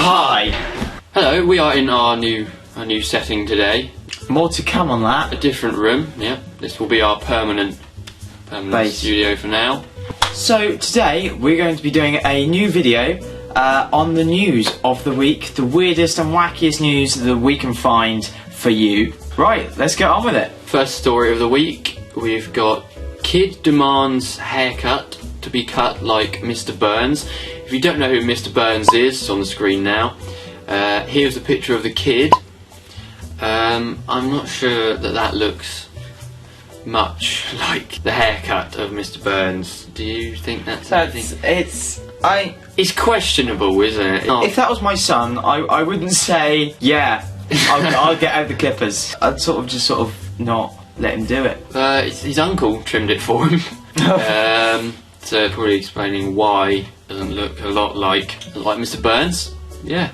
Hi! Hello, we are in our new setting today. More to come on that. A different room, yeah. This will be our permanent Base. studio for now. So today we're going to be doing a new video on the news of the week, the weirdest and wackiest news that we can find for you. Right, let's get on with it. First story of the week, we've got kid demands haircut to be cut like Mr. Burns. If you don't know who Mr. Burns is, it's on the screen now. Here's a picture of the kid. I'm not sure that looks much like the haircut of Mr. Burns. Do you think that's anything? It's questionable, isn't it? If that was my son, I wouldn't say, yeah, I'll get out the clippers. I'd sort of not let him do it. His uncle trimmed it for him. So probably explaining why it doesn't look a lot like Mr. Burns. Yeah.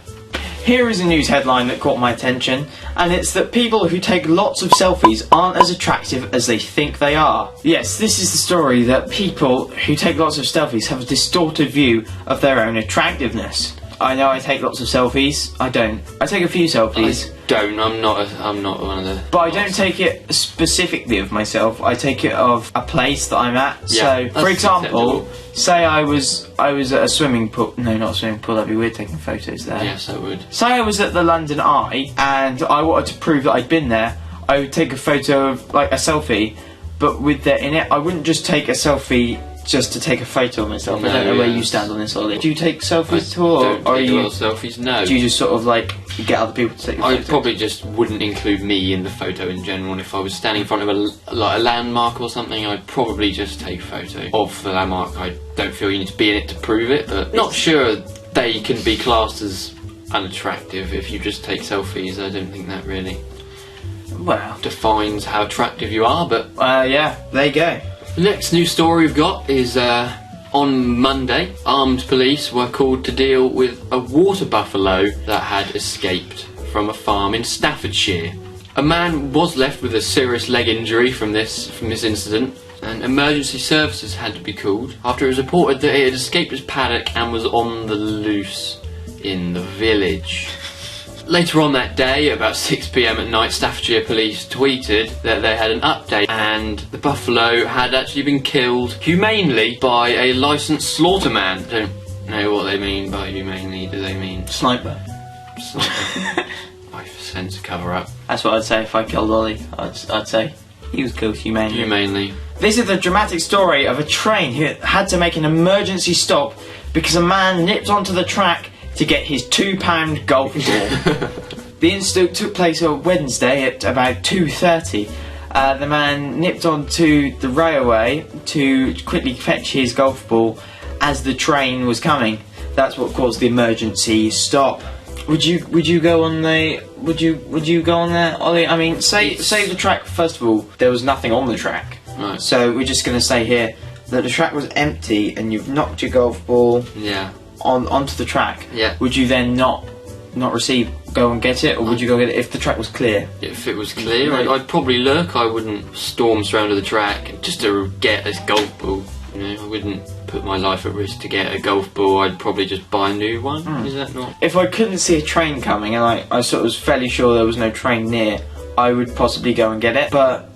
Here is a news headline that caught my attention, and it's that people who take lots of selfies aren't as attractive as they think they are. Yes, this is the story that people who take lots of selfies have a distorted view of their own attractiveness. I know I take lots of selfies. I don't. I take a few selfies. I'm not one of the... But I don't take it specifically of myself. I take it of a place that I'm at. Yeah, so, for example, say I was at a swimming pool. No, not a swimming pool. That'd be weird taking photos there. Yes, I would. Say I was at the London Eye and I wanted to prove that I'd been there. I would take a photo of, like, a selfie, but with that in it. I wouldn't just take a selfie just to take a photo of myself. No, I don't know where you stand on this, Ollie. Do you take selfies at all? Don't take a lot of selfies, no. Do you just sort of like get other people to take your photos? I probably just wouldn't include me in the photo in general. And if I was standing in front of a landmark or something, I'd probably just take a photo of the landmark. I don't feel you need to be in it to prove it, but not sure they can be classed as unattractive if you just take selfies. I don't think that really defines how attractive you are, but... yeah, there you go. The next news story we've got is on Monday, armed police were called to deal with a water buffalo that had escaped from a farm in Staffordshire. A man was left with a serious leg injury from this incident, and emergency services had to be called after it was reported that it had escaped its paddock and was on the loose in the village. Later on that day, about 6 PM at night, Staffordshire police tweeted that they had an update and the buffalo had actually been killed humanely by a licensed slaughterman. Don't know what they mean by humanely. Do they mean Sniper? 5% to cover up. That's what I'd say if I killed Ollie. I'd say he was killed humanely. Humanely. This is the dramatic story of a train who had to make an emergency stop because a man nipped onto the track to get his £2 golf ball. The incident took place on Wednesday at about 2:30. The man nipped onto the railway to quickly fetch his golf ball as the train was coming. That's what caused the emergency stop. Would you go on the would you go on there, Ollie? I mean, say the track. First of all, there was nothing on the track. Right. So we're just going to say here that the track was empty and you've knocked your golf ball. Yeah. Onto the track, yeah. Would you then not go and get it, or would you go get it if the track was clear? If it was clear, I'd probably look. I wouldn't storm surround the track just to get this golf ball. You know, I wouldn't put my life at risk to get a golf ball. I'd probably just buy a new one. Is that not? If I couldn't see a train coming and I sort of was fairly sure there was no train near, I would possibly go and get it. But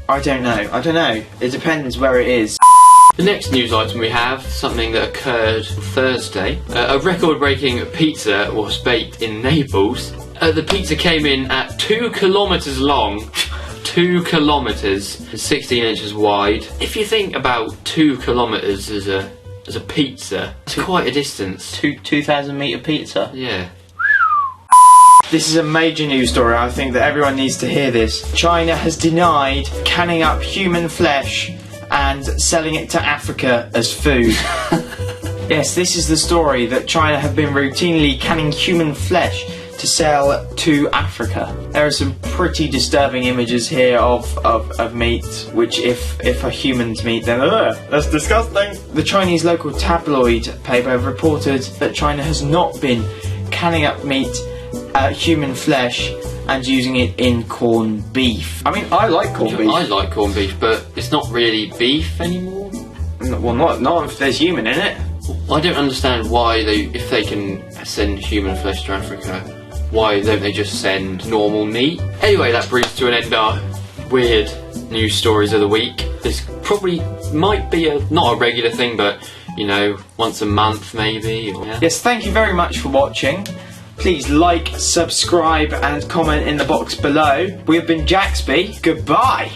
I don't know. It depends where it is. The next news item we have, something that occurred Thursday. A record-breaking pizza was baked in Naples. The pizza came in at 2 kilometres long, 2 kilometres and 16 inches wide. If you think about 2 kilometres as a pizza, it's quite a distance. 2,000 metre pizza? Yeah. This is a major news story. I think that everyone needs to hear this. China has denied canning up human flesh and selling it to Africa as food. Yes, this is the story that China have been routinely canning human flesh to sell to Africa. There are some pretty disturbing images here of meat, which if a human's meat, then that's disgusting. The Chinese local tabloid paper have reported that China has not been canning up meat, human flesh, and using it in corned beef. I mean, I like corned beef. I like corned beef, but it's not really beef anymore. Well, not if there's human in it. I don't understand why if they can send human flesh to Africa, why don't they just send normal meat? Anyway, that brings to an end our weird news stories of the week. This probably might be not a regular thing, but you know, once a month maybe. Yeah. Yes, thank you very much for watching. Please like, subscribe and comment in the box below. We have been Jaxby. Goodbye.